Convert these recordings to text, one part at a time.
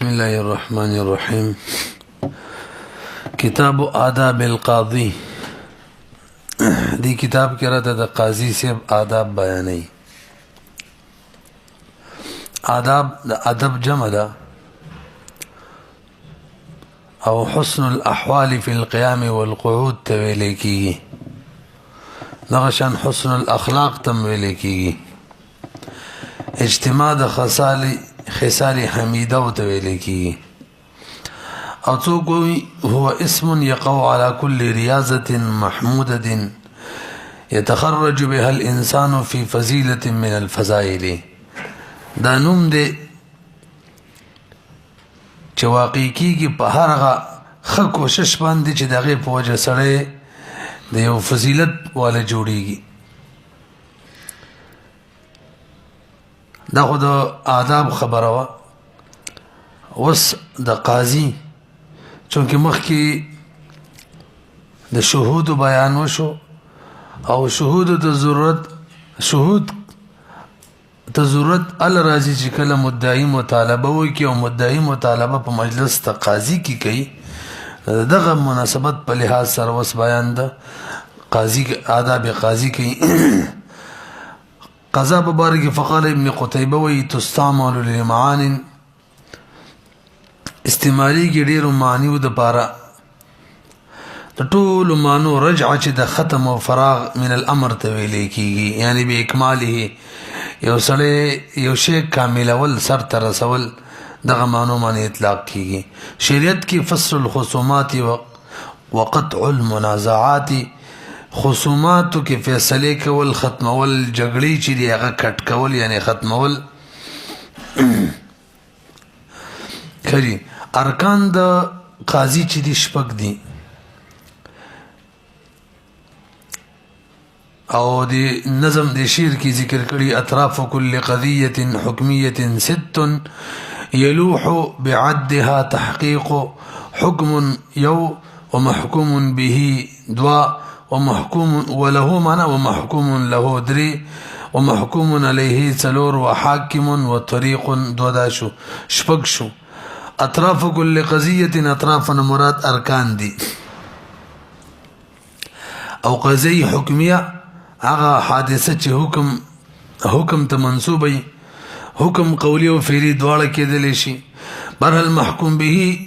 بسم الله الرحمن الرحيم. كتاب آداب القاضي. دی کتاب کې راته د قاضي صاحب آداب بیانوي. آداب د ادب جمع ده او حسن الاحوال في القيام والقعود ته ویل کیږي. دغه شان حسن الاخلاق تم ویل کیږي. اجتماع د خصال حمیده او ته ویل کیږي. او څوک هو اسم يقع على كل رياضة محمودة يتخرج بها الإنسان في فضيلة من الفضائل. دا نوم دی چې واقع کیږي په هر هغه ښه کوشش باندې چې دغه په وجه سره د یو فضیلت والا جوړیږي. دا خو د آداب خبره وه. اوس د قاضي چونکه مخکې د شهود بیان وشو او شهود ته ضرورت ال راځي چې کله مدعی مطالبه وکړي او مدعی مطالبه په مجلس ته قاضي کې کوي. دغه مناسبت په لحاظ سره اوس بیان ده قاضي آداب قاضي کوي. قضا ببارك فقال ابن قتيبة تستعمل لمعان استعمالي کې ډېرو معنیو د پاره د ټولو معنو رجعه چې د ختم او فراغ من الامر ته ویل کېږي. یعنی به اکماله یو سړی یو شی کاملول سر ته رسول دغه معنو باندې اطلاق کېږي. شریعت کې فصل الخصومات وقطع المنازعات خصوماتو کې فیصله کول ختمول جګړې چې دی هغه کټ کول یعنی ختمول کړي. ارکان د قاضي چې دی شپږ دي او د نظم د شعر کې ذکر کړي. اطراف كل قضية حكمية ست يلوح بعدها تحقيق حكم يو ومحكوم به دوا ومحكوم وله معنى ومحكوم له دري ومحكوم عليه سلور وحاكم وطريق دوداشو شپږ. اطراف كل قضية اطرافنا مراد ارکان دي او قضية حكمية هغه حادثه چې حکم ته منسوبه حکم قولی او فعلی دواړه کېدلی شي. برهل محکوم به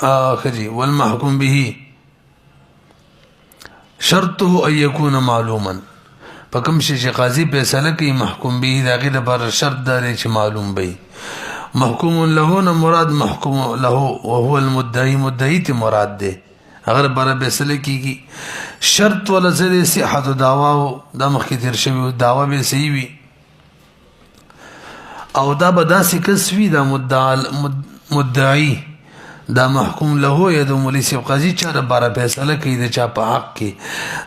اخري والمحكوم به شرطه ان يكون معلوما. فكم شي قاضي فیصله کوي محکوم به دا غیر لپاره شرط دی چې معلوم وي. محکوم له نه مراد محکوم له وهو المدعي مدعي ته مراد دی اگر بار فیصله کیږي. شرط ولا زری صحت دعوا دا مخکې تیر شوی دعوا به صحیح وي او دا بداسي کسوي دا مدعي دا محکوم له یا د مولوی قاضي چا بار فیصله کوي د چا په حق کې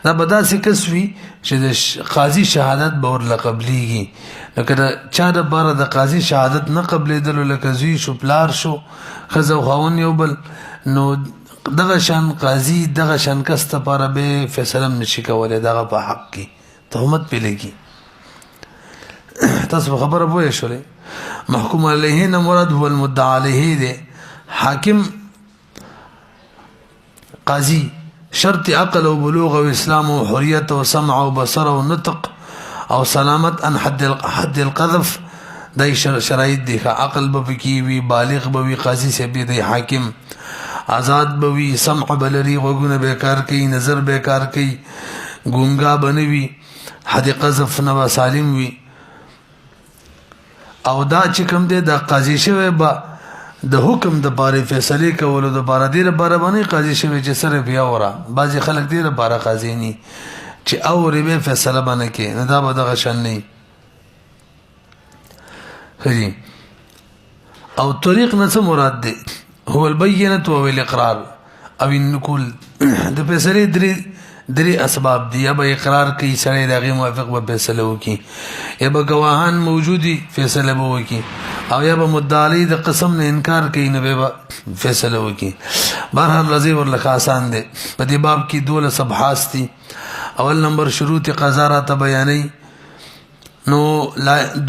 دا بداسي کسوي چې د قاضي شهادت باور لقبليږي. لکه چا د بار د قاضي شهادت نه قبلېدل لکه زوی شو پلار شو خزو خاون یو بل نو دغه شان قاضي دغه شان کس ته لپاره به فیصله نشي کولای دغه په حق کې تهمت پیلېږي. تاسو خبره پوه شولې. محکوم علیه نه مراد هو المدعى علیه دی. حاکم قاضي شرط عقل او بلوغ او اسلام او حریت او سمع او بصر او نطق او سلامت ان حد القذف دای شرایط دی. عقل به کی وی بالغ به وی قاضي سے دی حاکم آزاد بوي سمع بلري وګونه بیکار کوي نظر بیکار کوي ګونګا بنوي حد قذف نه سالم وي. او دا چې کوم دی د قاضي شوی با د حکم د باره فیصله کولو د باره دی باره باندې قاضي شوی چې سره بیا ورا بعضی خلک دی باره قاضي ني چې اورې به فیصله باندې کې نه دا به دغه شان نه خري. او طریق نه څه مراد دی هو البينة والاقرار او النقول د فیصله درې اسباب دي. یا به اقرار کوي سره دغه موافق به فیصله وکي یا به گواهان موجودي فیصله به وکي او یا به مدعی د قسم نه انکار کوي نه به فیصله وکي. بهرحال رضی ورلکه آسان دي. په دې باب کې 12 صفحات دي. اول نمبر شروط قضا را ته بیانې نو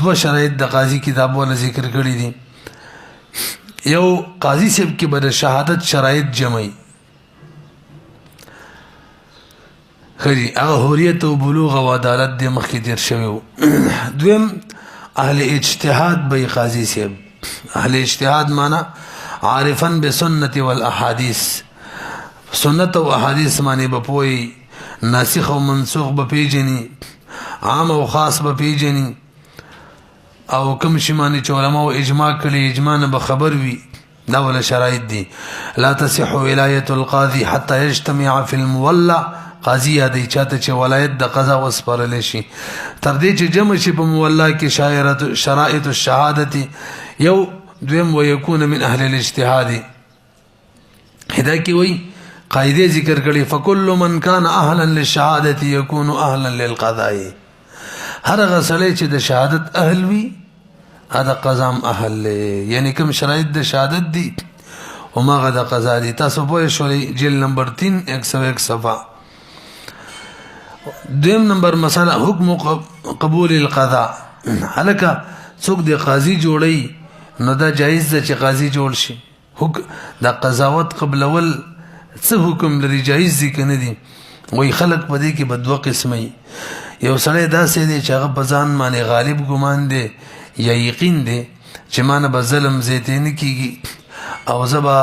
دو شرایط د قاضي کتابونه ذکر کړی دي. یو قاضي صاحب کې به د شهادت شرایط جمعي خري هغه حریت او بلوغ او عدالت د مخکې تیر شوی دویم اهل اجتهاد به قاضي صاحب اهل اجتهاد معنا عارفا بسنت والاحاديث سنت او احادیث معنی به پوي ناسخ او منسوخ به پیجني عام او خاص به پیجني او کوم شي معنی چې علماء اجماع کړي اجماع نه به خبر وي دا ولا شرایط دي لا تصح ولایه القاضي حتى يجتمع في المولى قاضي یادی چاته چې ولایت د قضا وسپارل شي تر دې چې جمع شي په مولا کې شرائط الشهادت یو دویم ويكون من اهل الاجتهاد هدا کې وای قاعده ذکر کړي فكل من كان اهلا للشهاده يكون اهلا للقضاء هر غسله چې د شهادت اهل وي هذا قضام اهل یعنی کوم شرایط د شهادت دي او ما غدا قضا دي تاسو په شولې جیل نمبر 3 101 صفحه دویم نمبر مسله حکم قبول القضاء هلکه څوک د قاضي جوړي نو دا جایز ده چې قاضي جوړ شي دا قضاوت قبل اول څه حکم لري جایز دي کنه دي وای خلق پدې کې بدو قسمه یو سړی دا سي دي چې هغه بزان باندې غالب ګمان دي یا یقین دي چې مانه به ظلم زیته نه کیږي او زبا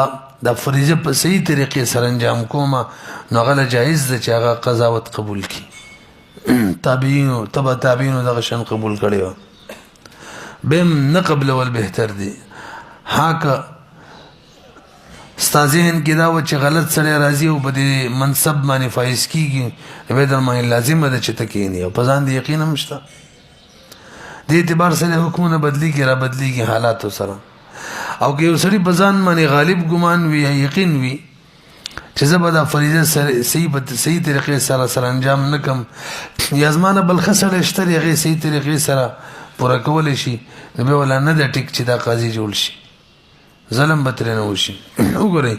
د فریضه په صحیح طریقې سره انجام کوم نو غل جایز ده چې هغه قضاوت قبول کی تابعین دغه شان قبول کړي بهم نه قبل ول بهتر دي هاکه استازین کې دا و چې غلط سره راضي او په دې منصب باندې فایز کیږي به در مې لازم ده چې تکینی او په ځان دي یقین هم شته دې اعتبار سره حکمونه بدلی کی را بدلی کی حالات سره او که یو سړي په ځان باندې غالب ګمان وي یا یقین وي چې زبدا فریضه سره صحیح طریقې سره انجام نکم یا زمانه بل خسر اشتري غي صحیح طریقې سره پورا کول شي نو به ولا نه د ټیک چې دا قاضي جوړ شي ظلم بتر نه وشي وګورئ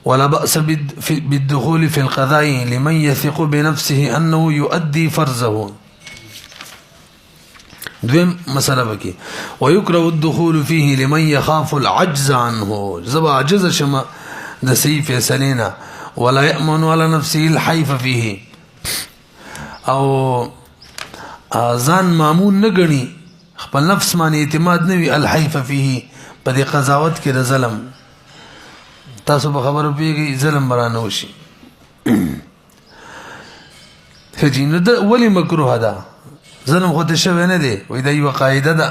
ولا بأس بالدخول في القضاء لمن يثق بنفسه انه يؤدي فرضه دویم مسله بکی ويكره الدخول فيه لمن يخاف العجز عنه زبا عجز شما د صحیح فیصلینا ولا يأمن على نفسه الحيف فيه او ځان مامون نه غني خپل نفس باندې اعتماد نه وي الحيف فيه په دې قضاوت کې د ظلم تاسو په خبرو پیږي ظلم برانه وشي فجینو د ولی مکروه ده ظلم خود شوی نه دی وای دا یو قاعده ده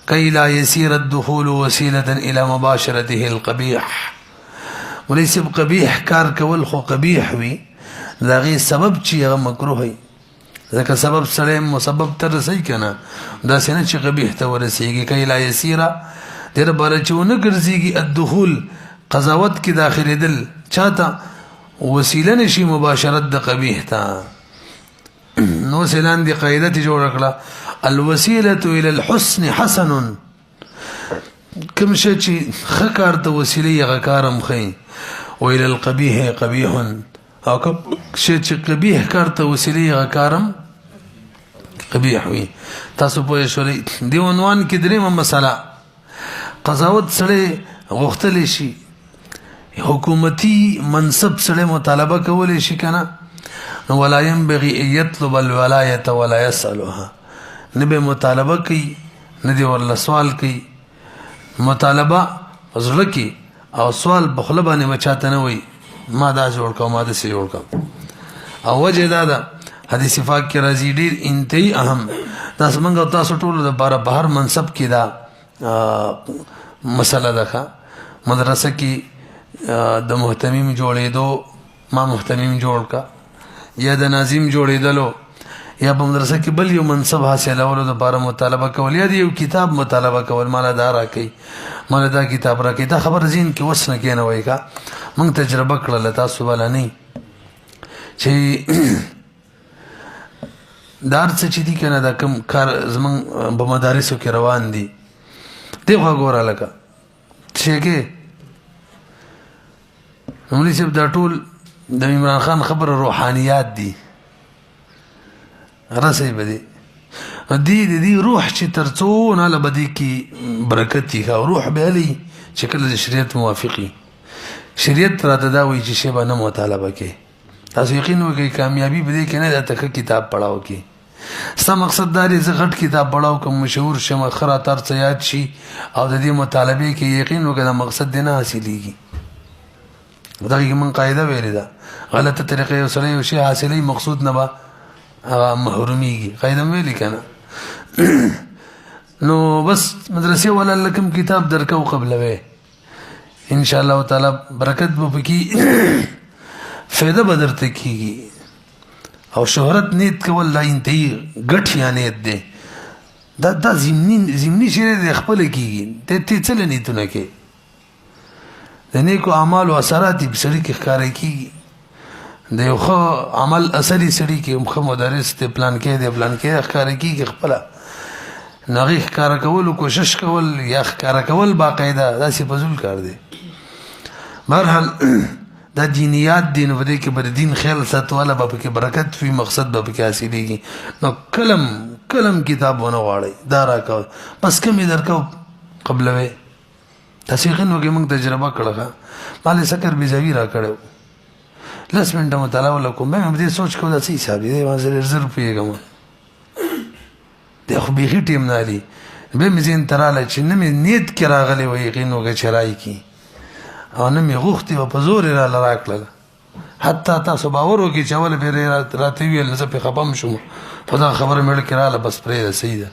کای لا يسير الدخول وسيله الى مباشرته القبيح وليس قبيح کار کول خو قبیح وي دا غي سبب چې هغه مکروه وي ځکه سبب سره مسبب تر صحیح کنه دا څنګه چې قبیح ته ورسیږي کای لا يسير دغه بار چې ونه ګرځيږي الدخول قضاوت کې داخلي دل چاته وسیله نشي مباشرت د قبیح ته نو سلان دی قاعده تی جوړ کړه الوسيله الى الحسن حسن کوم شي چې خکار ته وسیله غکارم خي او الى القبيح قبيح او کوم شي چې قبيح کار ته وسیله غکارم قبيح وي تاسو په شوري دی عنوان کې درېمه مسله قضاوت سره غوښتل شي حکومتي منصب سره مطالبه کول شي کنه ولا ينبغي ان يطلب الولايه ولا يسالها نبي مطالبه کوي ندي ورله سوال کوي مطالبه زړه کې او سوال بخله باندې مچاته نه وي ما دا جوړ کوم ما دا سي جوړ کوم او وجه دا ده حدیث پاک کې راځي ډیر انتهایی اهم تاسو موږ تاسو ټول د بهر منصب کې دا مسله ده مدرسه کې د محتمیم جوړېدو ما محتمیم جوړ کا یا د ناظم جوړېدلو یا په مدرسه کې بل یو منصب حاصلولو لپاره مطالبه کول یا یو کتاب مطالبه کول مال دا راکې مال دا کتاب راکې دا خبر زین کې وسنه کې نه وای کا موږ تجربه کړل تاسو ولا نه چې دار څه چې دي کنه دا کم کار زمون په مدارسو کې روان دي دی وګوره لکه چې کې نو لسه دا ټول د عمران خان خبر روحانيات دي رسي بدي دی روح چې ترڅو نه لبدي کې برکت یې روح به لي چې کله د شریعت موافقي شریعت راته دا وایي چې شی به نه مطالبه کې تاسو یقین وکړئ کامیابی به دې کې نه ده تکه کتاب پڑھاو کې ستا مقصد دا دی زه غټ کتاب پڑھاو کوم مشهور شم خراتر څه یاد شي او د دې مطالبه کې یقین وکړه د مقصد دی نه حاصلېږي دغه کې من قاعده ویلې ده غلطه طریقې سره یو شی حاصلې مقصود نه به محرومیږي قاعده ویلې کنه نو بس مدرسې ولا لکم کتاب درکو قبلوي ان شاء الله تعالی برکت به پکې فایده بدرته کیږي او شهرت نیت کول لا انتهي غټ یا نیت ده دا زمینی شی د خپل کیږي ته څه نیتونه کې د نیکو اعمال او اثرات په سړي کې ښکارا کیږي د یو ښه عمل اثرې سړي کې مخه مدرس ته پلان کې دی پلان کې ښکارا کیږي خپل نغې ښکارا کول کوشش کول یا ښکارا کول باقاعده دا سی فزول کار دی بهرحال دا دینیات دین ودې کې بر دین خیال ساتواله به کې برکت وي مقصد به کې حاصلېږي نو کلم کتابونه واړی دا راکاو بس کمی درکاو قبلوي تاسو یې نو کې موږ تجربه کړه مالې سکر بيزاوی را کړو لس منټه مطالعه وکم مې دې سوچ کو دا څه حساب دی ما زر روپیه کوم د خو به ټیم نه لري به مې زین تراله چې نه مې نیت کې راغلی وي غینو کې چرای کی او نه مې غوښتي په زور را راکړل حتی تاسو باور وکړئ چې اول به راته ویل زه په خپم شوم په دا خبره مې کړاله بس پرې ده سیده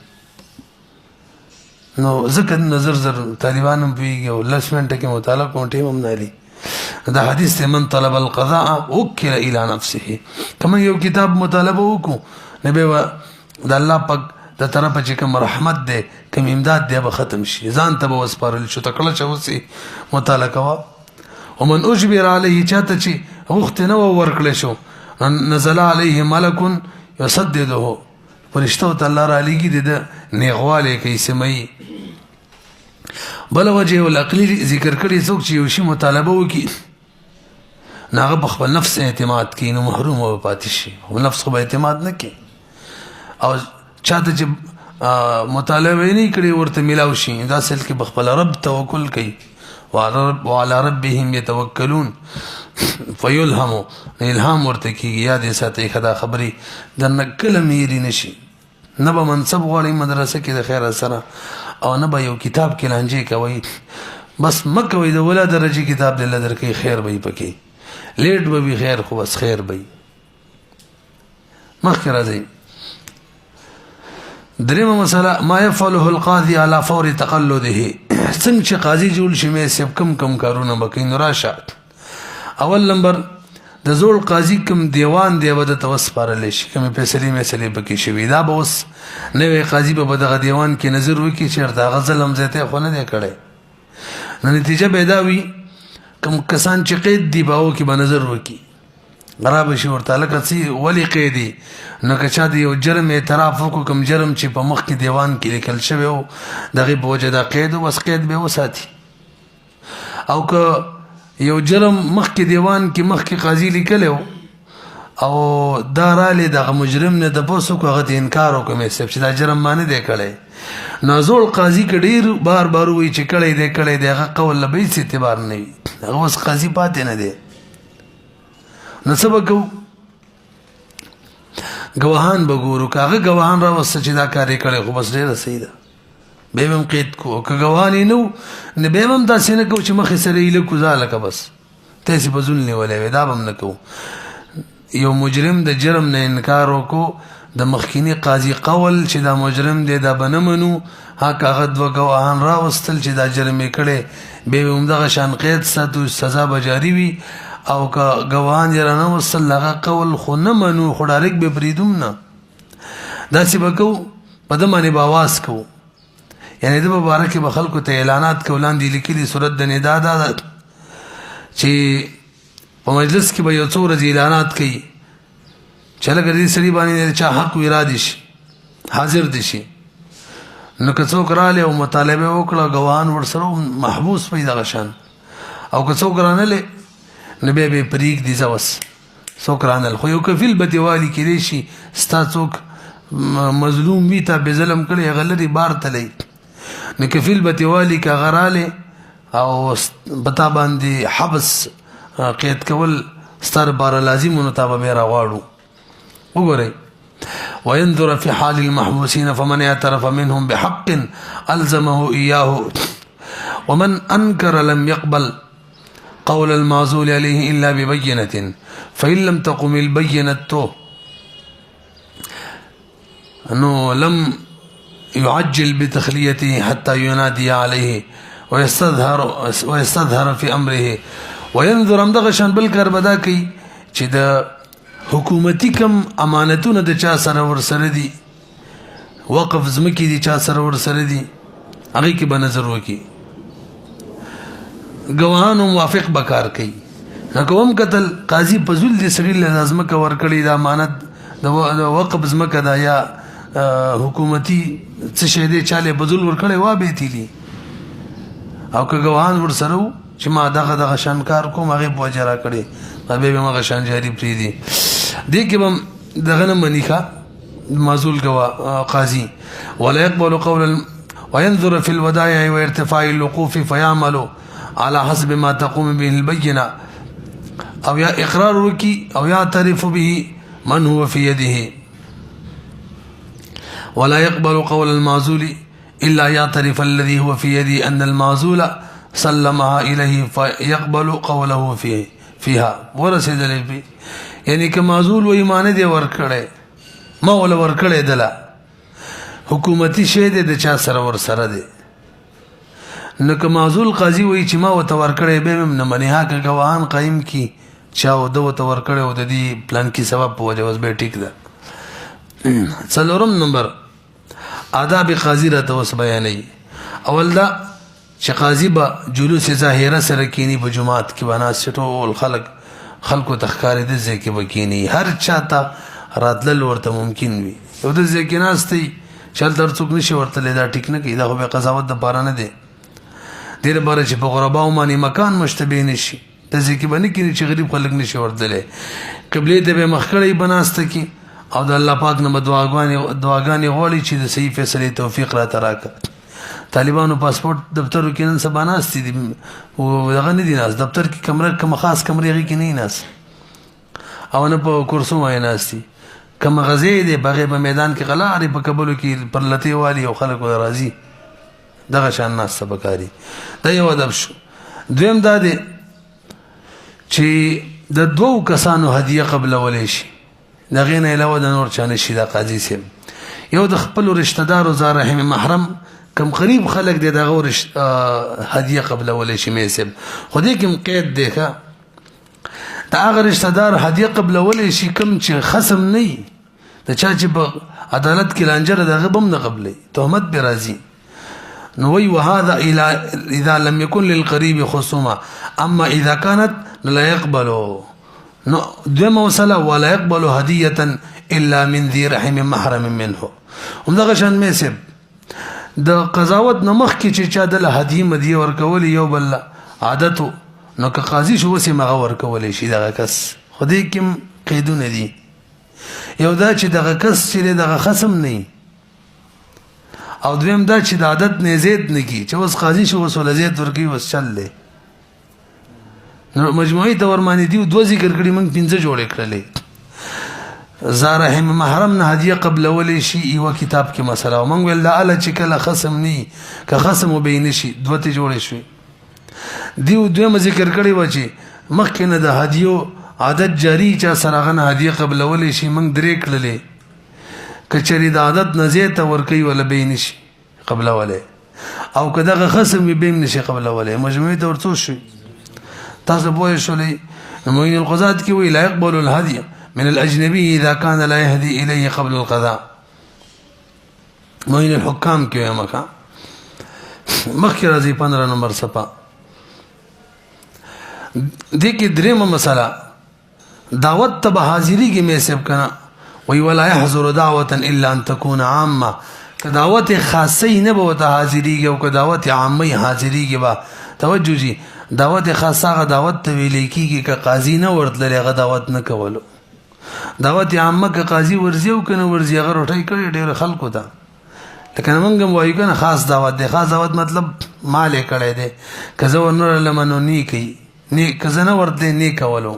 نو ځکه نظر زر طالبانم پیږي او لس منټه کې مطالعه کوم ټیم هم نه لري دا حدیث من طلب القضاء وكل الى نفسه کما یو کتاب مطالبه وکړو نبی د الله پاک د طرفه چې کوم رحمت ده کوم امداد ده به ختم شي ځان ته به وسپارل شو تکړه چوسي مطالعه کوا ومن اجبر عليه چاته چې وخت نه ورکړل شو نزل عليه ملك يسدده فرشتو الله را لګي د نیغواله کې سمي بل وجه العقلی ذکر کړي څوک چې یو شی مطالبه وکي ناغه خپل نفس اعتماد کینو محروم او پاتې شي او نفس خو اعتماد نه کوي او چاته چې مطالبه نه کړي ورته ملاوي شي دا سل کې خپل رب توکل کوي وعلى ربهم يتوکلون فيلهموا الهام ورته کیږي یاد ساتي خدا خبري د نکله میری نشي نه به منصب غواړي مدرسه کې د خیر سره او نه به یو کتاب کې لانجه کوي بس مکه وي د ولا درجه کتاب دل درکې خیر وي پکې لیټ به خیر خو بس خیر وي مخکې راځي درېمه مسله ما يفعله القاضي على فور تقلده څنګه چې قاضي جوړ شي مې سب کم کارونه بکې نو راشه اول نمبر د زول قاضي کوم دیوان دی ود توسپارل شي کوم فیصله مسلې بکې شوی دا به اوس نوې قاضي په دغه دیوان کې نظر وکړي چې دا غزلم زته خو نه دی کړي نو نتیجه پیدا وي کوم کسان چې قید دی باو کې به نظر وکړي غراب شي ورته لکه سي ولي قیدی نو که چا دی یو جرم اعتراف وکړو کوم جرم چې په مخ کې دیوان کې لیکل شوی او دغه په وجه دا قید او قید به وساتي او که یو جرم مخ کې دیوان کې مخ کې قاضي لیکل او دا رالی دغه مجرم نه د پوسو کو غته انکار وکړي چې دا جرم مانه دی کړي نازول قاضي کډیر بار وی چې کړي دی هغه قول لبي سي اعتبار نه وي هغه اوس قاضي پاتې نه دی نو سبقو گواهان بګورو کاغه گواهان را وسه چې دا کار کړي خو بس ډیره صحیح ده به هم قید کو که گواهان نو نه به هم تاسو نه کو چې مخې سره یې له کوزاله کا بس تاسو بزول نه ولې دا هم نه کو یو مجرم د جرم نه انکار وکړو د مخکینی قاضي قول چې دا مجرم دی دا بنمنو ها کاغه دو گواهان را وستل چې دا جرم کړي به هم دغه شان قید ساتو سزا به جاری وي او که گواهان یرانه وصل لغه قول خو نه منو خو ډایرک به بریدوم نه داسې وکاو په دمانه باواز کو یعنی د مبارک به خلکو ته اعلانات کولان دي لیکلي صورت د ندا دا چې په مجلس کې به یو څو ورځې اعلانات کوي چې لګري سړي باندې چا حق ورادي شي حاضر دي شي نو که څوک رااله او مطالبه وکړه گواهان ورسره محبوس پیدا غشان او که څوک رانه نبی به پریک دي زوس څوک رانه خو یو کفیل به دیوالي کې شي ستا څوک مظلوم وی تا به ظلم کړي غلري بار تللی نو کفیل بتوالی کا غراله او بتا باندې حبس قید کول ستر بار لازم نو تا به راغواړو وګورئ وينظر في حال المحبوسين فمن اعترف منهم بحق ألزمه إياه ومن أنكر لم يقبل قول المعزول عليه إلا ببينة فإن لم تقم البينة أنه لم يعجل بتخليته حتى ينادي عليه ويستظهر في أمره وينظر امدغشان بالكربدا كي چه حکومتی کم امانتونه د چا سره ور سره دي وقف زمکی دي چا سره ور سره دي هغه کې به نظر وکي گواهانو موافق بکار کوي کوم قتل قاضي پزول دي سړي لازم کا ور کړی د امانت د وقف زمکه دا یا حکومتی څه شه دي چاله پزول ور کړی وا به تیلی او که گواهان ور سره چې ما دغه شانکار کوم هغه بوجرا کړی به ما شان جاری پری دي دې کې بم دغه نه منیخه معزول گوا قاضي ولا يقبل قول وينظر في الودائع وارتفاع الوقوف فيعمل على حسب ما تقوم به البينه او يا اقرار وكي او يعترف به من هو في يده ولا يقبل قول المعزول الا يعترف الذي هو في يده ان المعزول سلمها اليه فيقبل قوله فيها ورسد له یعنی که معزول و ایمان دی ورکړی ما ول ورکړی دلا حکومتي شه دی د چا سره ور سره دی نو که معزول قاضي وای چې ما وته ورکړی به نه منی ها که گواهان قائم کی چا و دو ته ورکړی و د دې پلان کې سبب په وجه وس به ټیک ده څلورم نمبر آداب قاضي را ته وس بیانې اول دا چې قاضي به جلوس ظاهره سره کینی په جماعت کې بناس ټول خلکو تخکارې د ځکه وکینی هر چاته راتلل ورته ممکن وي او د ځکه ناستي چل تر څوک نشي ورته لیدا ټیک نه کیدا خو به قضاوت د پاره نه دی ډیر بار چې په غرباو باندې مکان مشتبه نشي د ځکه باندې کې چې غریب خلک نشي ورتله قبله ته به مخکړی بناسته کی او د الله پاک نه دعاګانې غوړي چې د صحیح فیصله توفیق را تراکه طالبانو پاسپورت دفتر کې نن سبا ناس دي او دغه نه دي ناس دفتر کې کمره کوم خاص کمرې کې نه ناس او نه په کورسو وای ناس دي کوم غزې دي بغه په میدان کې غلاړي په قبول کې پر لتی والی او خلکو راضي دغه شان ناس سبکاري دا یو ادب شو دویم دا دي چې د دوو کسانو هدیه قبل ولې شي دغه نه علاوه د نور چانه شي د قاضي سیم یو د خپل رشتہ دار او زار رحم محرم کم قریب خلق دې دغه هدیه قبل ولې شي مې سب خو دې کوم قید دی ښا دا هغه رشتہ دار هدیه قبل ولې شي کوم چې خصم نه د چا چې په عدالت کې لانجره دغه بم نه قبلې تهمت به راځي نو وی وهذا اذا لم يكن للقريب خصومه اما اذا كانت لا يقبل نو دمه وصله ولا يقبل هديه الا من ذي رحم محرم منه هم دغه شان مې سب د قضاوت نمخ کې چې چا د هدیه مدیه ورکول یو بل عادتو نو که قاضي شو وسه مغه ورکول شي دغه کس خدای کوم قیدونه دي یو دا چې دغه کس چې دغه خصم نه او دویم دا چې د عادت نه زید نه کی چې اوس قاضي شو وسول زید ورکی وس چل له نو مجموعي تور باندې دی دوه ذکر کړي موږ پنځه جوړ کړلې زارهم محرم نه هدیه قبل ولې شي یو کتاب کې مسله او موږ ول لا ال چې کله خصم ني که خصم وبین شي دوه ته جوړ شي دیو دوه ذکر کړي و چې مخکې نه د هدیو عادت جاری چا سره غن هدیه قبل ولې شي موږ درې کړلې کچري د عادت نه زیاته ور کوي ولا بین شي قبل ولې او کداغه خصم بین نشي قبل ولې مجموعي تور څه شي تاسو بوې شولې موین القضات کې وی لا يقبل الهديه من الأجنبي إذا كان لا يهدي إليه قبل القضاء موين الحكام كيو يا مكا مخي رازي 15 نمبر صفا ديكي دريم مسألة دعوت تبا حاضري کی میسب کنا وی ولا يحضر دعوة إلا أن تكون عامة كدعوت خاصي نبوة حاضري کی وكدعوت عامي حاضري کی با توجه جي دعوت خاصة دعوت تویلی کی که قاضی نه ورتللی غ دعوت نه کولو دعوت عامه که قاضي ورزي او کنه ورزي هغه روټي کوي ډېر خلکو ته لکه موږ هم وایو کنه خاص دعوت دی خاص دعوت مطلب مال کړي دی کزه ورنور لمنو نی کوي نی کزه نه ورته نی کولو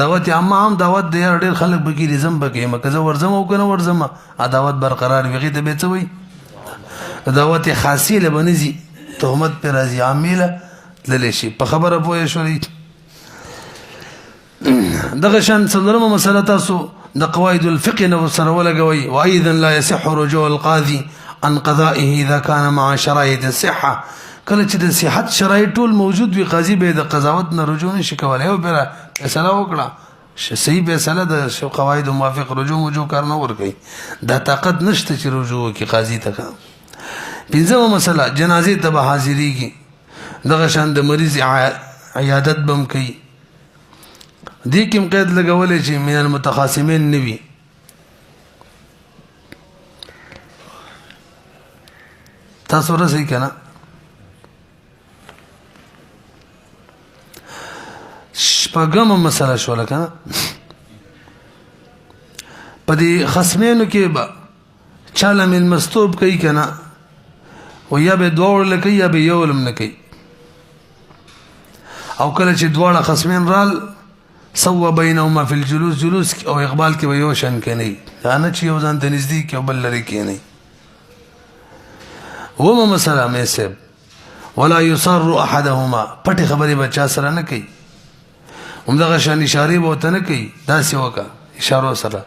دعوت عامه هم دعوت دی ډېر خلک بګی رزم بګی مکه ورزم او کنه ورزم دعوت برقرار ویږي ته به څه وي دعوت خاصی له بنزي تهمت پر راځي عامله تللی شي په خبره پوه شولې دغه شان څلورمه مسله تاسو د قواعد الفقه نو سره ولګوي وايضا لا يصح رجوع القاضي عن قضائه اذا كان مع شرائط الصحه کله چې د صحت شرایط ټول موجود وي قاضي به د قضاوت نه رجوع نشي کولای او بل فیصله وکړه صحیح فیصله د قواعد موافق رجوع کار نه ورګي دا طاقت نشته چې رجوع کی قاضي ته پنځمه مسله جنازه ته حاضرېږي دغه شان د مریض عیادت بم کوي دې کوم قید لګولې چې من المتخاصمين نوي تاسو راسي کنه شپږمه مسله شو لکه په دې خصمینو کې به چاله من مستوب کوي کنه و یا به دوړ لکه یا به یو لم نه کوي او کله چې دواړه خصمین رال سوا بينهما في الجلوس جلوس او اقبال کې ويو شن کني دا نه چې یو ځان ته نږدې کې بل لري کني ومه مسله میسب ولا يصر احدهما پټي خبري بچا سره نه کوي همدغه شان اشاره به ورته نه کوي دا سی وکا اشاره سره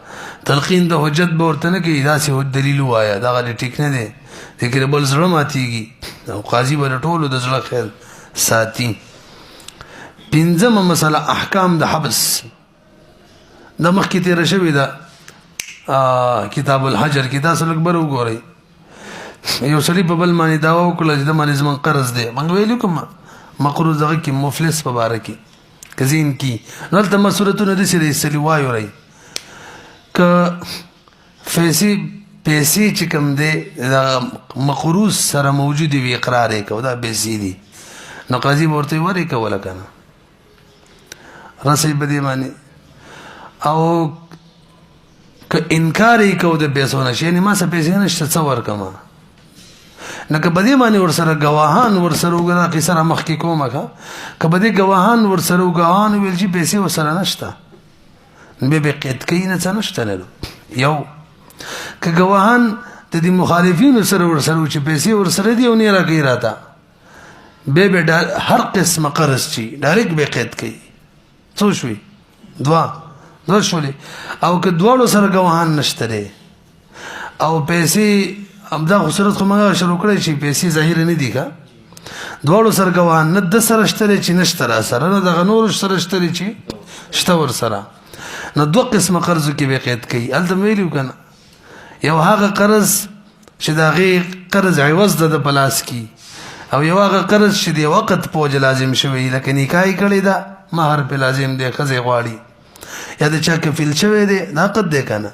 تلقین د حجت به ورته نه کوي دا سی دلیل وایا دا غلي ټیک نه دی ذکر بل زړه ماتيږي او قاضي به ټولو د زړه خیر ساتي پنځمه مسله احکام د حبس د مخکې تیر شوی دا کتاب الحجر کې تاسو لکبر وګورئ یو سړي په بل باندې داوا وکړه چې د باندې زمون قرض دی موږ ویلو کوم مقروض هغه کې مفلس په باره کې کزین کې نو تل مسورتونه د سری سلی وایو رہی ک پیسې چې کوم دی د مقروض سره موجود وي اقرار یې کو دا پیسې دي نو قاضي ورته وری کوله کنه رسې بدی باندې او ک انکار یې کو د پیسو نشي نه ما څه پیسې نشته څو ورکما نه ک بدی باندې ورسره گواهان ورسره وګړه قصه مخ کې کومه ک بدی گواهان ورسره وګواهان ویل چې پیسې ورسره نشته به قید کین څه نشته نه یو ک گواهان د دې مخالفین سره ورسره چې پیسې ورسره دی او نه راګی راته به هر قسم قرض چی ډایرکټ به قید کړي څو شوي دوا شولې او که دواړو سره گواهان نشته او پیسې امدا خسرت خو موږ شروع کړی چې پیسې ظاهر نه دي کا دواړو سره گواهان نه د سره شته چې نشته را سره نه د غنور سره شته چې شته ور سره نو دوه قسم قرض کې به قید کړي الته ویلو کنه یو هغه قرض چې دا غي قرض عوض د پلاس کی او یو هغه قرض چې دی وخت پوج لازم شوی لکه نکاح کړي دا مہر په لازم دی خزه غواړي یا د چا کفیل شوی دی ناقد دی کنه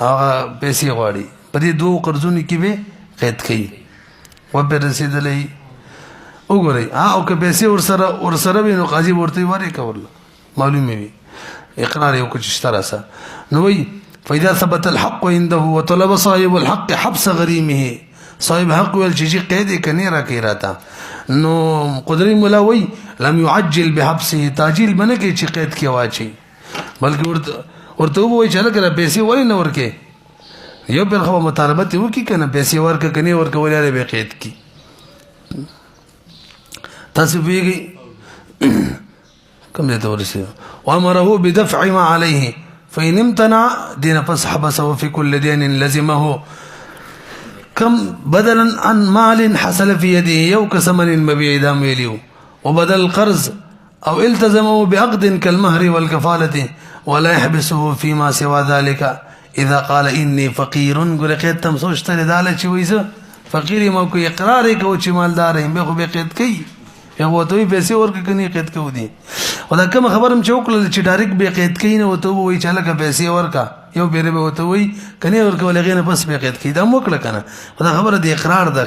هغه پیسې غواړي په دې دوه قرضونو کې به قید کړي و به رسیدلې وګورئ او که پیسې ورسره وي نو قاضي ورته وری کول معلومه وي اقرار یو کوم اشتراسه نو وي فاذا ثبت الحق عنده وطلب صاحب الحق حبس غريمه صاحب حق ول چې قید کني را کوي راته نو قدرت مولا وی لم يعجل بحبسه تعجيل بنه کې چې قید کې واچي بلکې ورته وای چې لکه پیسې ولې نه ورکه یو بل خو مطالبه ته وکي کنه پیسې ورکه کني ورکه ولې به قید کی تاسو ویږي کوم دې تورسي وامره بدفع ما عليه فإن امتنع دين فحبسه في كل دين لزمه كم بدلا عن مال حصل في يده يو كثمن مبيع دام ویلیو وبدل القرض او التزمه بعقد كالمهر والكفالة ولا يحبسه فيما سوى ذلك اذا قال اني فقير قلت تم سوچته داله چې وایزه فقیر ما کو اقرار کو چې مالدار هم به قید کوي یو وته پیسې ورکړي کني قید کو دي ودا کوم خبرم چې وکړل چې ډایرکټ به قید کین او ته وای چې لکه پیسې ورکا یو بیره به وته وای کني ورکول غینه پس به قید کی دا موکړه کنه ودا خبره دی اقرار ده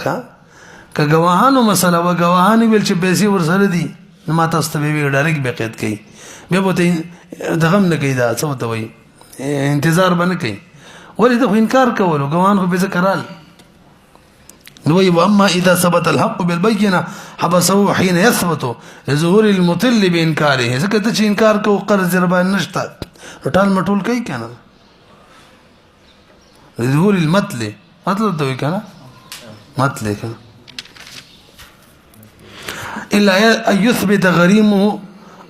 که گواهانو مسله و گواهان ویل چې پیسې ورسره دي نو ما تاسو ته به ډایرکټ به قید کی به وته دغه نه کیدا څه وته وای انتظار به نه کوي ولې ده خو انکار کولو ګواهان خو بې ذکر رال نو وایي واما اذا ثبت الحق بالبینه حبسه حين يثبت لظهور المطل بانکاره ځکه ته چې انکار کوو قرض در باندې نشته ټال مټول کوي که نه لظهور المطل مطلب ته وایي که نه مطل که الا ان يثبت غريمه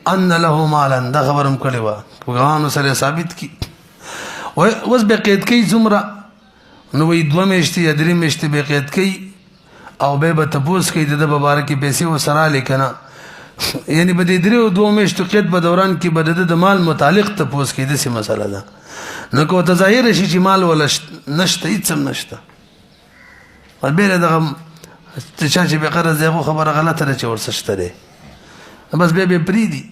ان له مالا دا خبرم کړی وه ګواهانو سره ثابت کی اوس به قید کوي څومره نو وایي 2 میاشتې یا 3 میاشتې به قید کوي او به تپوس کوي د ده په باره کې پیسې ورسره رالې که نه یعنې به د 3 میاشتو قید په دوران کې به د مال متعلق تپوس کوي داسې مسله ده نو که ورته ظاهره شي چې مال ولا نشته هېڅ هم نشته بېله دغه چا چې بې قرض دی هغو خبره غلطه ده چې ورڅه شته دی بس بیا به پرېږدي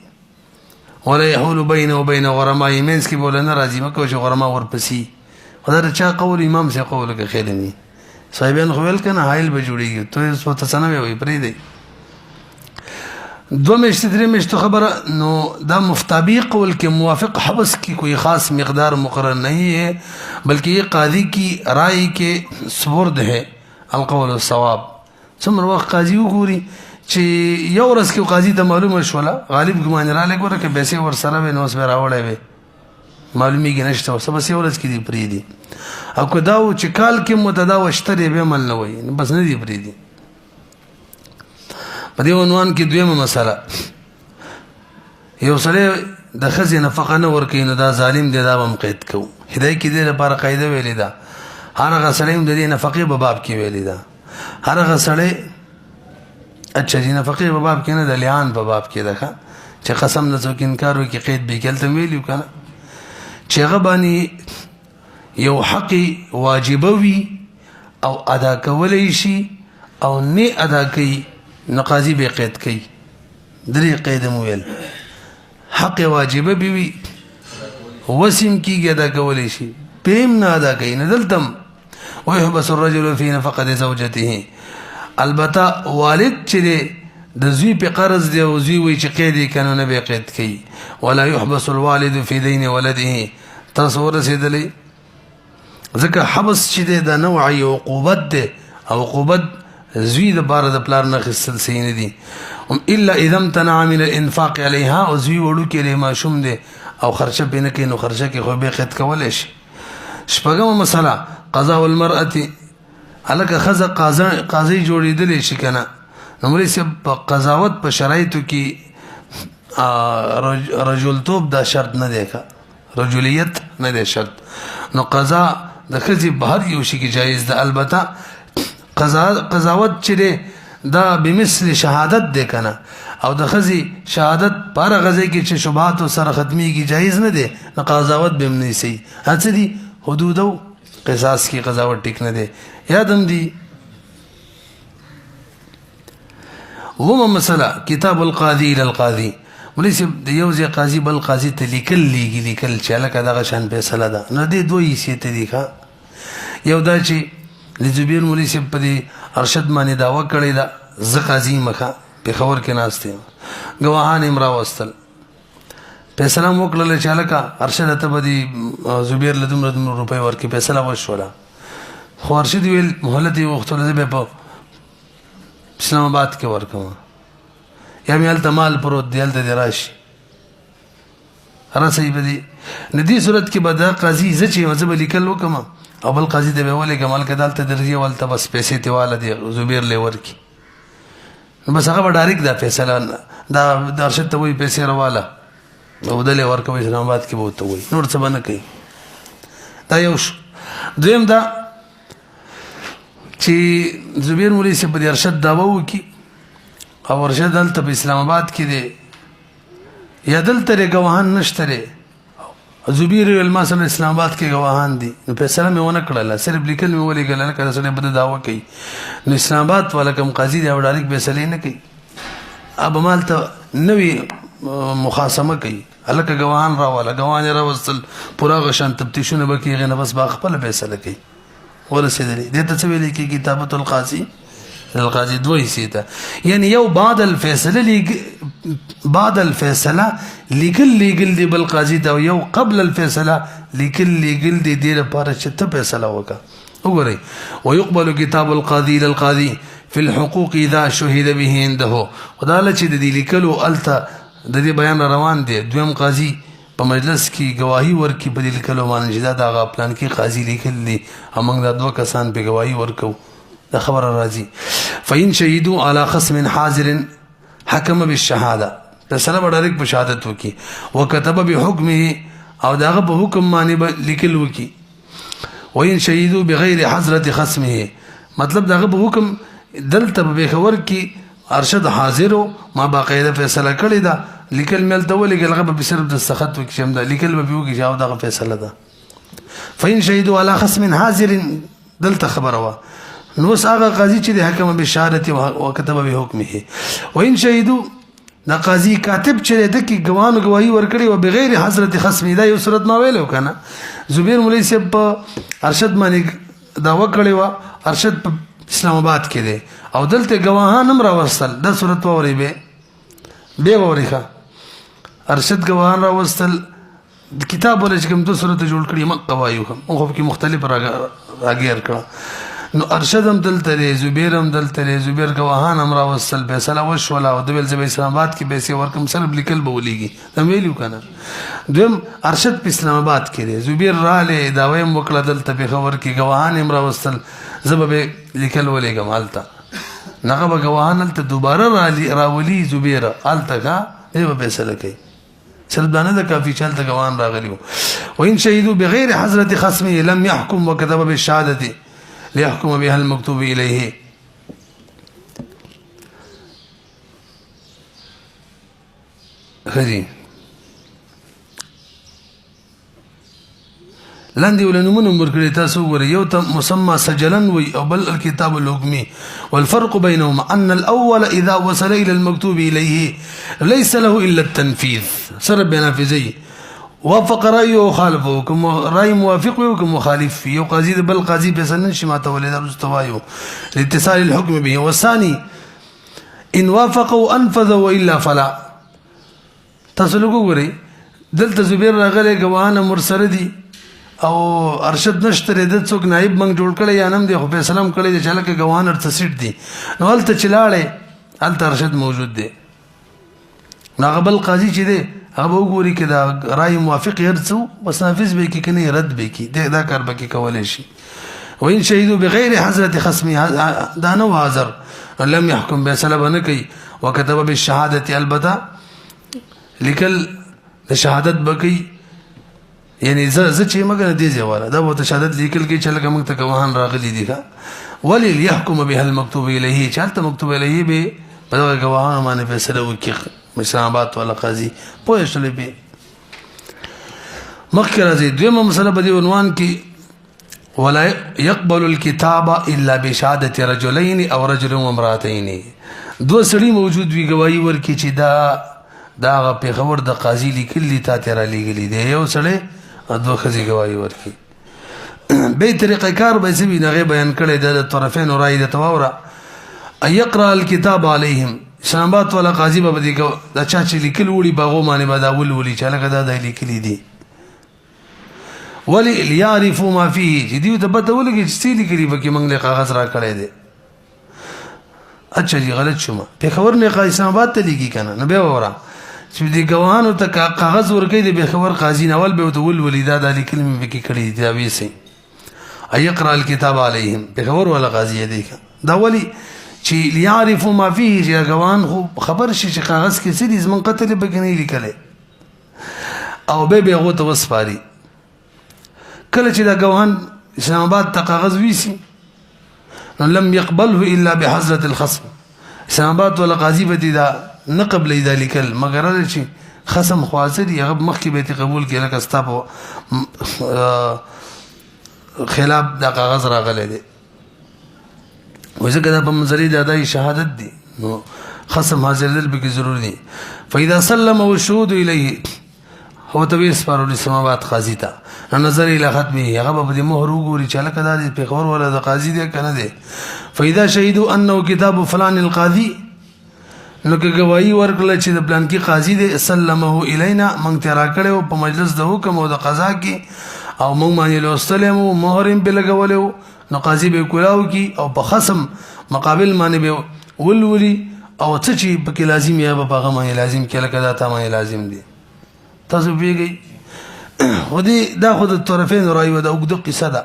ولا يحول بینه و بین غرمای منځ کې به وله نه راځي مه کوه چې غرما ورپسي خو دا د چا قول امام صاحب قول که خیال نه صاحبان خو ویل که نه حایل به جوړېږي تو یې ورته څه نه وی وایي پرېږدئ 2 میاشتې 3 میاشتو خبره نو دا مفتابی قول کے موافق حبس کی کوئی خاص مقدار مقرر نہیں ہے بلکہ یہ قاضی کی رائے کے سپرد ہے القول الصواب څومره وخت قاضي وګوري چې یو ورځ کې قاضي ته معلومه شوله غالب ګمان رالی ګوره که پیسې ورسره وی نو اوس به راوړی وی معلومیږي نشته اوس بس یو ورځ کې دي پرېږدي او که دا و چې کال کې مو ته دا وشته دی بیا مل نه وایي بس نه دي پرېږدي په دې عنوان کې دویمه مسله یو سړی د ښځې نفقه نه ورکوي نو دا ظالم دی دا به هم قید کوو هدایي کې دې لپاره قاعده ویلې ده هر هغه سړی هم د دې نفقې په باب کې ویلې ده هر هغه سړی اچھا جی نفقې په باب کې نه د لعان په باب کې ده چې قسم نه څوک انکار وکړي قید به یې کې هلته ویلي که نه چې هغه باندې یو حق واجبه وي او ادا کولی شي او نه ادا کوي نو قاضي به قید کوي 3 قید مو ویل حق واجبه به وي وسم کېږي ادا کولی شي پرې هم نه ادا کوي نه دلته هم ويحبس الرجل في نفقة زوجته البته والد چې دی د زوی په قرض دی او زوی وایي چې قید یې که نه به قید کوي ولا يحبس الوالد في دين ولده تاسو ورسېدلی ځکه حبس چې دی دا نوعي عقوبت دی او عقوبت زوی د باره د پلار نه اخیستل صحیح نه دي الا اذا امتنع من الانفاق عليها او زوی وړوکی دی ماشوم دی او خرچه پرې نه کوي نو خرچه کې خو به قید کولی شي شپږمه مسله قضاء المرأة هلکه ښځه قاضي جوړېدلی شي که نه نو مولوي صاحب په قضاوت په شرایطو کې رجلتوب دا شرط نه دی که رجولیت نه دی شرط نو قضا د ښځې بهر یو شي کې جایز ده البته قضاوت چې دی دا بمثل شهادت دی که نه او د ښځې شهادت په هره غځی کې چې شبهاتو سره ختمیږي جایز نه دی نو قضاوت به هم نه صحیح هڅه دي حدود او قصاص کی قضاوت ټیک نه دی یادم دی ومه مسله کتاب القاضي الى القاضي مولوي صاحب د یو ځای قاضي بل قاضي ته لیکل چې هلکه دغه شان فیصله ده نو دې 2 حیثیت دي ښه یو دا چې د زبیر مولوي صاحب په دې ارشد باندې دعوه کړې ده زه قاضي یم ښه پېښور کې ناست یم ګواهان یې م راوستل فیصله مو وکړله چې هلکه ارشد ته به د زبیر له دومره روپۍ ورکړي فیصله وشوله خو ارشد ویل مهلت یې غوښتله زه به په اسلام آباد کې ورکوم یا مې هلته مال پروت دی هلته دې راشي رسئ به دي نو دې صورت کې به دا قاضي زه چې یم زه به لیکل وکړم او بل قاضي ته به یې ولېږم هلکه دلته درځي او هلته بس پیسې ترې واله دی زبیر لی ورکړي نو بس هغه به ډایرکټ دا فیصله دا ارشد ته وایي پیسې راواله او دلې ورکوي اسلام آباد کې به ورته وایي نور څه به نه کوي دا یو شو دویم دا چې زبیر مولوي صاحب په دې ارشد دعوه وکړي او ارشد دلته په اسلام آباد کې دی یا دلته دی ګواهان نشته دی زبیر ویل ما سره اسلام آباد کې ګواهان دي نو فیصله مې ونه کړله صرف لیکل مې ولېږل هلکه دا سړی به دعوه کوي نو اسلام آباد والا کوم قاضي دی او ډایرکټ فیصلې نه کوي اب همالته نوي مخاصمه کوي هلکه ګواهان راواله ګواهان یې راوستل پوره هغه شان تفتیشونه به کېږي نه بس به خپله فیصله کوي ورسېدلې دې ته څه ویلی کېږي کتابت القاضي للقاضي دوه حصې ته یعنی یو بعد الفیصله لیکل دی بل قاضي ته او یو قبل الفیصله لیکل دی دې لپاره چې ته فیصله وکړه وګورئ ويقبل كتاب القاضي للقاضي في الحقوق اذا شهد به عنده وداله چې د دې لیکلو الته د دې بیان روان دی دویم قاضي په مجلس کې گواهی ورکړي په دې لیکلو باندې چې دا پلان کې قاضي لیکل دي همغه د دوه کسان په گواهی ورکو دا خبره راځي فإن شهدوا على خصم حاضر حكم بالشهاده فیصله به ډایرکټ په شهادت وکي وكتب بحكمه او داغه په حکم باندې لیکل وکي وإن شهدوا بغیر حضرت خصمه مطلب داغه په حکم دلته به خبر کې ارشد حاضر ما باقاعده فیصله کړی دا لیکل ملته ولګل هغه به صرف د سخت وکي شم دا لیکل به وکي چې او دغه فیصله ده فإن شهدوا على خصم حاضر دلته خبره وا نو هغه قاضي چې د حکم بالشهادت وكتب بحكمه وإن شهدوا دا قاضي کاتب چې د کی ګوانو گواہی ورکړي او بغیر حضرت خصم دا یو صورت ما ویلو کنه زبیر مولوی صاحب ارشد باندې دا وکړي وا ارشد په اسلام آباد کې دی او دلته گواهان هم راوستل دا صورت ووري به وریخه ارشد گواهان راوستل کتاب ولې کوم دو صورت جوړ کړی مق قوایو هم خو کې مختلف راګیر کړه نو ارشد هم دلته دی زبیر هم دلته دی زبیر گواهان هم راوستل فیصله وشوله او د ویل زبې اسلام آباد کې پیسې ورکم سره لیکل به ولېږي دا ویلو کنه دویم ارشد په اسلام آباد کې دی زبیر رااله دا ویم وکړه دلته په خبر کې گواهان هم راوستل زبې لیکل ولېږم حالته نغه به گواهان ته دوباره راولي زبیر حالته کا به فیصله کوي صرف دانه د کافی چلته گواهان راغلیو وان شهدوا بغیر حضرت خصمه لم يحكم وكتب بالشهاده ليحكم بها المكتوب إليه خذي لاندې ولنمونه مرکړی تاسو ګورئ یو ته مسمى سجلا وي او بل الكتاب الحكمي والفرق بينهما ان الاول اذا وصل الى المكتوب اليه ليس له الا التنفيذ سر بنافذي وافق رايه وخالفه كم راي موافق وكم مخالف فيه قاضي بل قاضي بسنن شما تولد رستوايو لاتصال الحكم به والثاني ان وافقوا انفذ والا فلا تسلكوا غري دلته زبير راغله گواهان مرسل دي او ارشد نشتره د څوک نائب منګ جوړ کړي یا نم دی خو په سلام کړي چې لکه گواهان ارته سیټ دي نو هلته چلاړې هلته ارشد موجود دی ناغبل قاضي چې دی هغه وګوري کې دا رائے موافق يرڅو بس نافذ به کې کني رد به کې دا کار به کې کولای شي وان شهدوا بغیر حضرت خصم دا نو حاضر لم يحكم بسلب نه کوي وكتب بالشهاده البته لیکل د شهادت بکی یعنی ز چې مګر دې ځواله دا وته شهادت لیکل کې چې لکه موږ ته گواهان راغلي دي ولي يحكم بها المكتوب اليه چالت مكتوب اليه به په دغه گواهان باندې فیصله وکړي مسامات ولا قاضي پوه شلې به مخکې راځي دویمه مسله په دې عنوان کې ولا يقبل الكتاب الا بشهاده رجلين او رجل وامراتين دو سړي موجود وي گواہی ورکړي چې دا په خبر د قاضي لیکلي تا تیرا لیکلي دی یو سړی دوه خزي گواہی ورکړي به طریقه کار به سوي نه بیان کړي د طرفین راي د توورا ايقرا الكتاب عليهم شنبات ولا قاضي به دي دا چا چې لیکل وړي باغو باندې به دا ولولي چې لکه دا د لیکلي دي ولي ليعرفوا ما فيه چې دی ته پته ولګي چې څه لیکلي به کې موږ له کاغذ را کړی دي اچھا جی غلط شوم په خبر نه قاضي شنبات ته لیکي کنه نه به وره چې دی ګواهانو ته کاغذ ورکړي دی به خبر قاضي ناول به ته ولولي دا د لیکل مې به کې کړی دی اوی سي ايقرا الكتاب عليهم په خبر ولا قاضي دی دا ولي چې ليعرفوا ما فيه چې ګوان خو خبر شي چې کاغذ کې څه دي زمون قتل به کني لیکل او به غوته وسپاري کله چې دا ګوان اسلام آباد ته کاغذ ویسي لم يقبله الا بحضرة الخصم اسلام آباد ولا قاضي به دا نه قبل اذا لیکل مگر چې خصم خواصري هغه مخکې به قبول کړي لکه ستاسو خلاف دا کاغذ راغلی دی وځکه دا په منځري د اداي شهادت دي نو خصم حاضر دل به ضروري دي فاذا سلم والشهود اليه هو توی سپارو اسلام آباد قاضي ته نظر الى ختمه هغه په دې مهر وګوري چې لکه دا د پیښور ولا د قاضي دی کنه دی فاذا شهدوا انه كتاب فلان القاضي نو که گواہی ورکړه چې د پلان کې قاضي دی سلمه الینا مونږ ته راکړو په مجلس د حکم او د قضا کې او مونږ باندې لوستلمو مهرم په لګولو نو قاضي به کولاو کی او په خصم مقابل باندې به ولولي او څه چې پکې لازم یا په هغه باندې لازم کې لکه دا ته باندې لازم دي تاسو پیږئ ودي دا خود الطرفين رأي ودا وقد قصة دا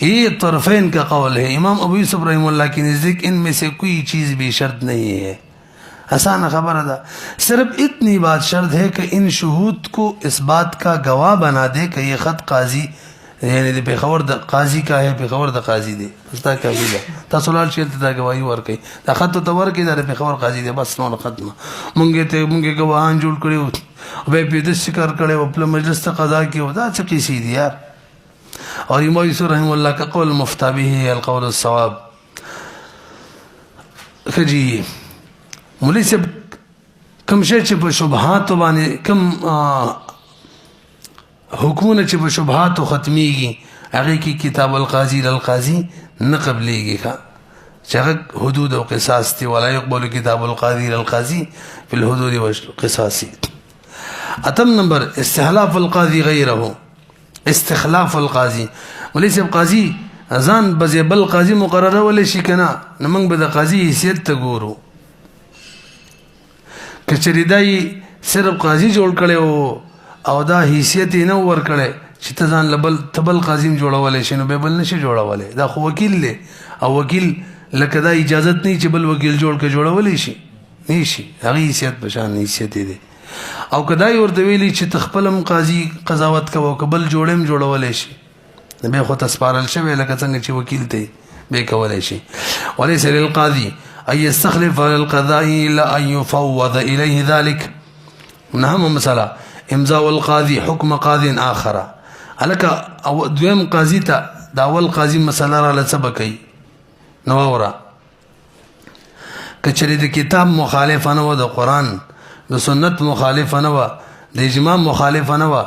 ये طرفین का कौल है इमाम अबू यूसुफ रहमतुल्लाह की नज़दीक इनमें से कोई चीज़ भी शर्त नहीं है आसान खबर था सिर्फ इतनी बात शर्त है कि इन शहूद को इस बात का गवाह बना दे कि ये ख़त काजी यानी पेशवर द काजी का है पेशवर द काजी दे उसका क्या भी तसलाल चलते था गवाही वर कई ता खत तो वर के दर पेशवर काजी दे बस नौ खत्म मुंगे गवाहान जुड़ करे वे पे शिकार करे अपने मजलिस तक कज़ा की होता अच्छा किसी दी यार और इमाम यूसुफ रहमतुल्लाह का कौल मुफ्ता भी है अलकौल सवाब जी मुली से कम शे च शुबहात बाने कम हुकूमत च शुबहात ख़त्मीगी आगे की किताब अलकाजी न कबलेगी का चक हदूद और क़िसास थी वला यक़बल किताब अलकाजी फिल हदूद व क़िसासी अतम नंबर इस्तिहलाफ अलकाजी गैरहु استخلاف القاضي وليس قاضي اذان بزبل قاضي مقرره ولا شي کنه نمنګ به د قاضي حیثیت ته ګورو کچری دای صرف قاضي جوړ کړي او دا حیثیت نه ور کړي چې ته ځان لبل تبل قاضي جوړولې شنو به بل نشي جوړولې دا خو وکیل له او وکیل لکه دا اجازه نه چې بل وکیل جوړ کې جوړولې شي نشي هغه حیثیت بشان حیثیت دی او کدای ورته ویلی چې تخپلم قاضي قضاوت کوو قبل جوړم جوړولې شي به خو تسپارل شوی لکه څنګه چې وکیل ته به کولای شي وليس للقاضي ان يستخلف على القضاء الا ان يفوض اليه ذلك نهم مساله امضاء القاضي حكم قاض اخر الک او دویم قاضي ته دا اول قاضي مساله را لسبکای نو اورا کچری د کتاب مخالفانه و د قران د سنت مخالفه نه و د اجماع مخالفه نه و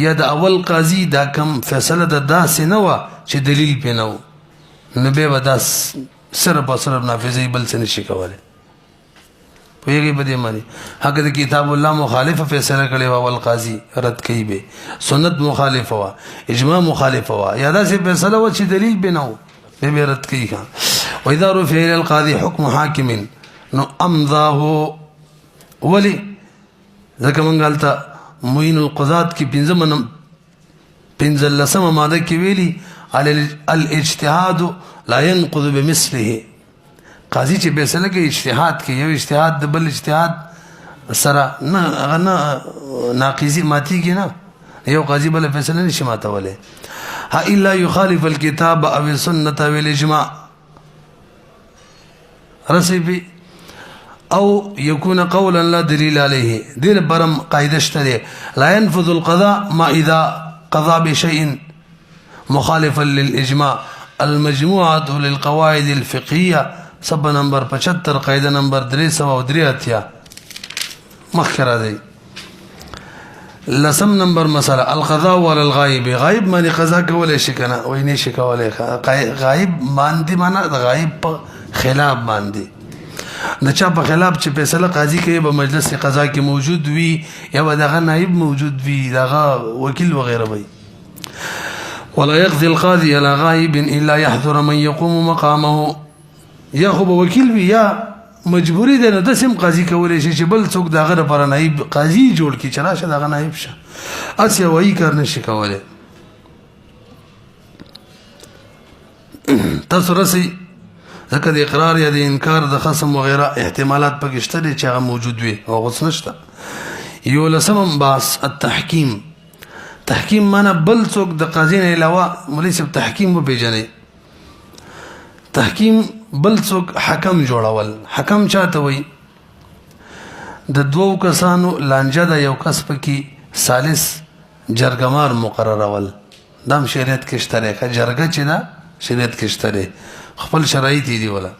یا د اول قاضي دا کم فیصله د داسې نه و چې دلیل پې نه و نو به به دا صرف او صرف نافذې بل څه نشي کولی پوهېږئ په دې معنی هغه د کتاب الله مخالفه فیصله کړې وه اول قاضي رد کوي به سنت مخالفه وه اجماع مخالفه وه یا داسې فیصله وه چې دلیل پې نه و به رد کوي واذا رفع الى القاضي حكم حاكم نو امضاه ولی ځکه مونږ هلته معین القضات کې پنځلسمه ماده کې ویلي الاجتهاد لا ينقض بمثله قاضي چې فیصله کوي اجتهاد کې یو اجتهاد د بل اجتهاد سره نه ناقضي ماتېږي نه یو قاضي بل فیصله نشي ماتولی ها الا يخالف الكتاب او السنه او الاجماع رسي او يكون قولا لا دليل عليه دير برم قاعده اشتري لا ينفذ القضاء ما اذا قضى بشيء مخالفا للاجماع المجموعه للقواعد الفقهيه صب نمبر 75 قاعده نمبر 383 مخکره دی لسم نمبر مساله القضاء على الغائب غائب معنی قضا کولای شي کنه وای نه شي کولای غائب باندې معنا د غائب په خلاف باندې د چا په خلاف چې فیصله قاضي کوي په مجلس قضا کې موجود وي یا دغه نائب موجود وي دغه وکیل وغیره وي ولا يقضي القاضي على غائب الا يحضر من يقوم مقامه یا خو وکیل وي یا مجبوری ده نو د سم قاضي کولای شي چې بل څوک دغه لپاره نائب قاضي جوړ کړي چې راشه دغه نائب شه اسی وایي کار نشي کولای تاسو راسي ځکه د اقرار یا د انکار د خصم وغیره احتمالات پکې شته دي چې هغه موجود وي او غوڅ نشته یو لسم باس التحکیم تحکیم معنا بل څوک د قاضي نه علاوه مولوی صاحب تحکیم وپېژني تحکیم بل څوک حکم جوړول حکم چاته وي د دوو کسانو لانجه د یو کس پکې ثالث جرګمار مقررول دام شریعت کې شته ده جرګه چې دا شریعت کې شته ده خپل شرایط دي ولا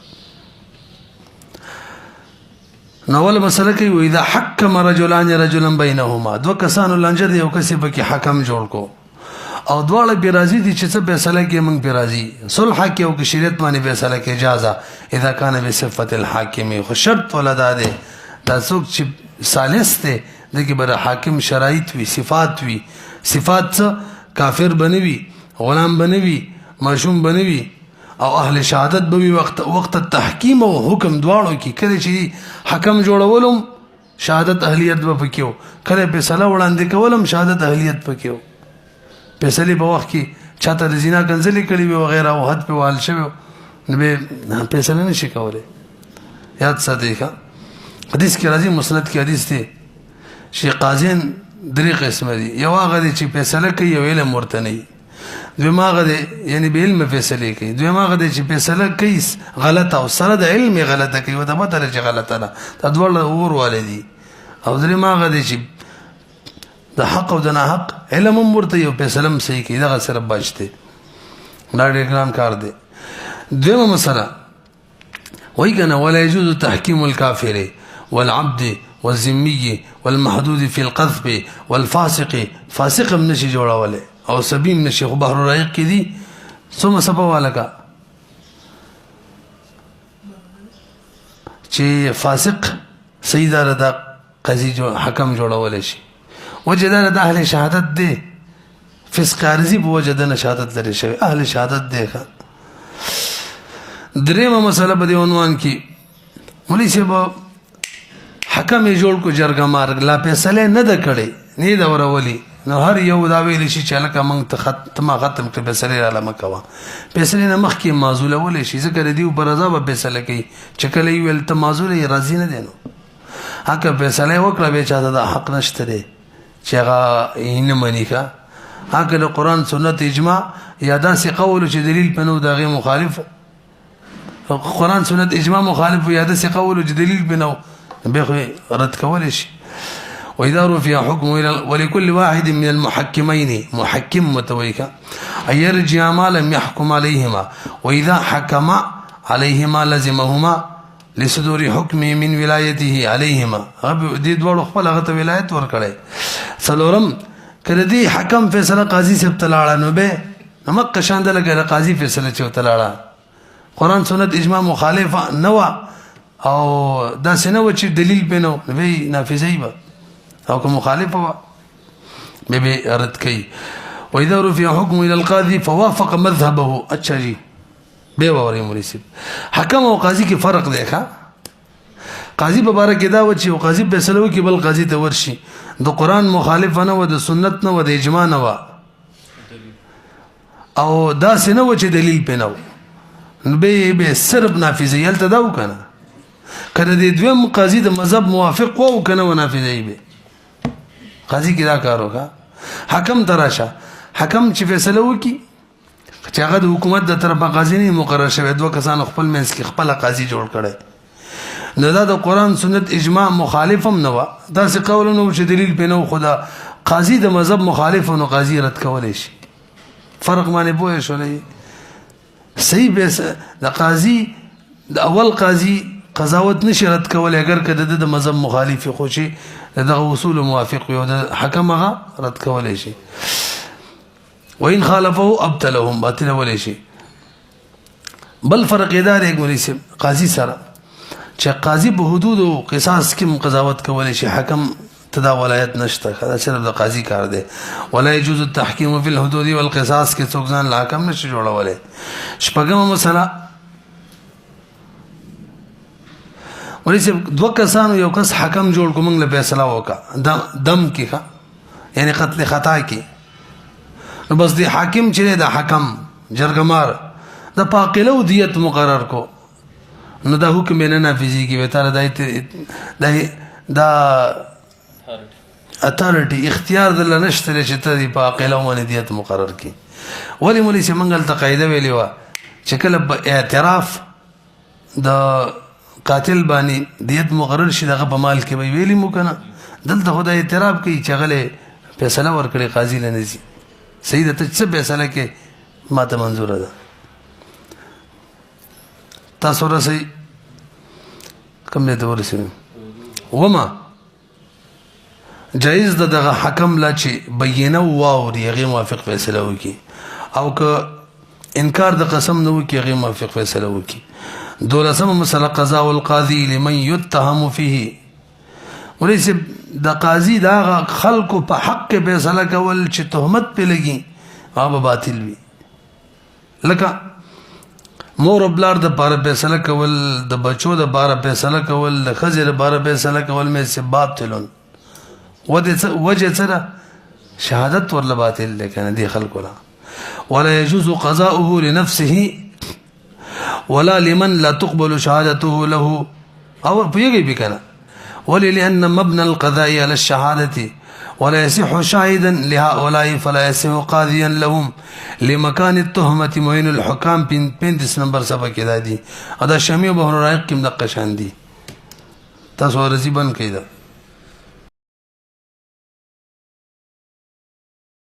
نو ول مسله کوي و اذا حكم رجلان رجلا بينهما دو کسانو لنجر یو کسي پکې حکم جوړ کو او دواړه بیرازي دي چې څه فیصله کې موږ بیرازي صلح کې او کې شریعت باندې فیصله کې اجازه اذا كان بصفه الحاكم خو شرط ولدا ده دا څوک چې ثالث ته دغه بر حاکم شرایط وی صفات وی صفات کافر بنوي غلام بنوي معصوم بنوي او اهل شهادت به وقت التحکیم او حکم دواړو کې کله چې حکم جوړولم شهادت اهلیت به پکيو کله فیصله وړاندې کولم شهادت اهلیت پکيو فیصله په وخت کې چاته زنا کنځلې کړې وي وغیرہ او حد په وال شوی نو به فیصله نشي کولای یاد ساتئ حدیث کې راځي مسند کې حدیث دی چې قاضین درې قسم دي یو هغه چې فیصله کوي او علم ورته نه دویم هغه دی یعنی به علم فیصله کوي دویم هغه دی چې فیصله کوي غلطه او سره د علم غلطه کوي او د مطلب چې غلطه ده دا ډول اور والدي او دریم هغه دی چې د حق او د ناحق علم ورته یو فیصله هم صحیح کوي دا سره بچته دا ډېر ګران کار دی دویمه مسله وای کنه ولا يجوز تحكيم الكافر والعبد والذمي والمحدود في القذف والفاسق فاسق من نشي جوړاوله او سبیم نشي خو بحر رایق کې دي څومره سبا والکا چې فاسق سیدار د قاضي جو حکم جوړول شي وجدار د اهل شهادت دي فسق عارضی په وجدان شهادت لري شوی اهل شهادت دي دریمه مسله په دې عنوان کې ولې چې حکم یې جوړ کو جرګه مارګ لا فیصله نه د کړي نه دا ورولي نو هر یو دا ویل شي چې لکه موږ ته ختم کړ فیصله را لمه کوا فیصله نه مخ کې معذوله ولې شي ذکر دی په رضا به فیصله کوي چې کله ویل ته معذوله راضي نه دینو هغه فیصله وکړه به چاته د حق نشته دی چې هغه یې نه مني کا هغه د قران سنت اجماع یا داسې قول چې دلیل پنو دغه مخالف قران سنت اجماع مخالف یا داسې قول چې دلیل پنو به رد کول شي واذا رفع حكم ولكل واحد من المحكمين محكم متويكا أن يرجع ما لم يحكم عليهما واذا حكم عليهما لزمهما لصدور حكم من ولايته عليهما دې دوه خپل هغه ولایت ورکړي څلورم کله دې حکم فیصله قاضي صاحب تلاړه نو به نمک شاند لګره قاضي فیصله چو تلاړه قران سنت اجماع مخالفه نو او دا سينو چې دلیل بنو وی نافذي به او که مخالفه به رد کوي واذا رفع حكم الى القاضي فوافق مذهبه اچھا جی به وری مرسب حکم او قاضي کې فرق دی ښا قاضي په باره کې دا و چې قاضي فیصله وکي بل قاضي ته ورشي د قران مخالف نه و د سنت نه و د اجماع نه و او دا سينو چې دلیل پنو نو به صرف نافذي هلته دا وکنه کله دې دویم قاضي د مذهب موافق وو کنه و نافذي به قاضي کې دا کار وکا حکم تراشه حکم چې فیصله وکي چې هغه د حکومت د طرفه قاضي نه مقرر شوی دوه کسان خپل منځ کې خپل قاضي جوړ کړي نو دا د قران سنت اجماع مخالفم نه و دا څه قول نو چې دلیل پنو خدا قاضي د مذهب مخالف نو قاضي رد کولای شي فرق باندې پوه شولې صحیح به د قاضي د اول قاضي قضاوت نشي رد کولای اگر کده د مذهب مخالف خو شي دغه اصول موافق یو د حکم هغه رد کولای شي وان خالفه ابطلهم باطل ولای شي بل فرق ادارې ګوري قاضي سره چې قاضي په حدود او قصاص کې قضاوت کولای شي حکم تدا ولایت نشته دا صرف د قاضي کار دی ولا يجوز التحكيم في الحدود والقصاص کې څوک ځان حکم نشي جوړولای شپږم مسله ولې دوه کسانو یو کس حکم جوړ کوم له فیصله وکا دم کې یعنی قتل خطا کې نو بس دی حاکم چې د حکم جرګمار د پاقلو دیت مقرر کو نو دا حکم نه نافذي کې وتر دا اتارټي اختیار د لنشتره چې ته دی پاقلو باندې دیت مقرر کی ولی مولي چې منګل ته قاعده ویلی و چې کله اعتراف د قاتل باندې دیت مقرر شي دغه په مال کې ویلی مو کنه دلته خدای اعتراف کوي چې غله فیصله ورکړي قاضي لنزي صحیح ده څه فیصله کې ماته منظور ده تاسو راځي کوم نه ورسې وما جایز د دغه حکم لا چې بینه واوري هغه موافق فیصله وکي او که انکار د قسم نه وکي هغه موافق فیصله وکي. دولسمه مسله قضاء القاضي لمن يتهم فيه. وليس د قاضي دا خلکو په حق فیصله کول چې تهمت په لګي هغه باطل وي. لکه مور او بلار د بار فیصله کول، د بچو د بار فیصله کول، د خزر بار فیصله کول مې سه باطلون وجه سره شهادت ورله باطل لیکنه دی خلکو لا. ولا يجوز قضاؤه لنفسه ولا لمن لا تقبل شهادته له او بيجي بكنا ولأن مبنى القضاء على الشهادة ولا يصح شاهدا لهؤلاء فلا يصح قاضيا لهم لمكان التهمة معين الحكام 35 نمبر صفحه کې دا دي. ادا شمی بهر رائق کې مدقشان دي. تاسو ورزي بن کړئ.